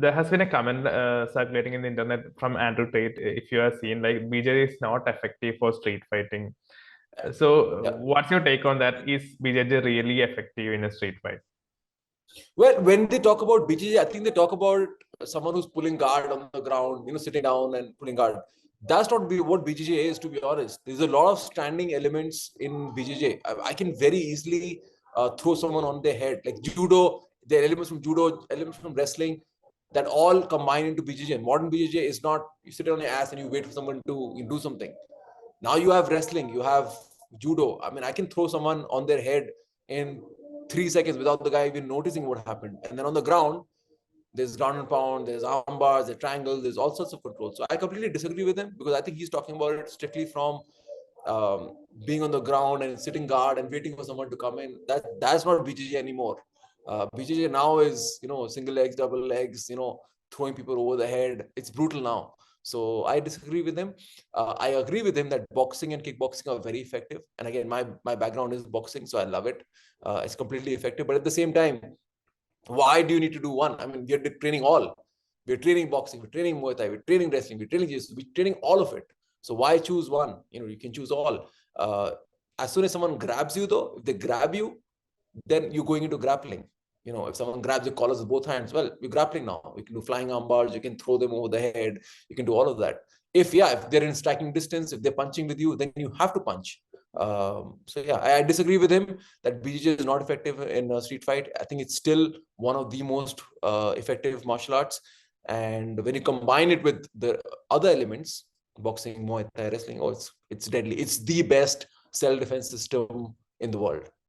there has been a comment circulating in the internet from Andrew Tate. If you have seen, like BJJ is not effective for street fighting. So, Yeah. what's your take on that? Is BJJ really effective in a street fight? Well, when they talk about BJJ, I think they talk about someone who's pulling guard on the ground, sitting down and pulling guard. That's not what BJJ is, to be honest. There's a lot of standing elements in BJJ. I can very easily throw someone on their head. Like judo, there are elements from judo, elements from wrestling that all combine into BJJ. Modern BJJ is not you sit on your ass and you wait for someone to do something. Now you have wrestling, you have judo. I mean, I can throw someone on their head in 3 seconds without the guy even noticing what happened. And then on the ground, there's ground and pound, there's arm bars, there's triangles, there's all sorts of controls. So I completely disagree with him because I think he's talking about it strictly from being on the ground and sitting guard and waiting for someone to come in. That's not BJJ anymore. BJJ now is, single legs, double legs, throwing people over the head. It's brutal now. So I disagree with him. I agree with him that boxing and kickboxing are very effective. And again, my background is boxing, so I love it. It's completely effective. But at the same time, why do you need to do one? I mean, we're training all. We're training boxing, we're training Muay Thai, we're training wrestling, we're training jiu-jitsu, we're training all of it. So why choose one? You can choose all. As soon as someone grabs you, though, if they grab you, then you're going into grappling. If someone grabs your collars with both hands, well, you're grappling now. You can do flying arm bars, you can throw them over the head, you can do all of that. If they're in striking distance, if they're punching with you, then you have to punch. I disagree with him that BJJ is not effective in a street fight. I think it's still one of the most effective martial arts. And when you combine it with the other elements, boxing, Muay Thai, wrestling, it's deadly. It's the best self-defense system in the world.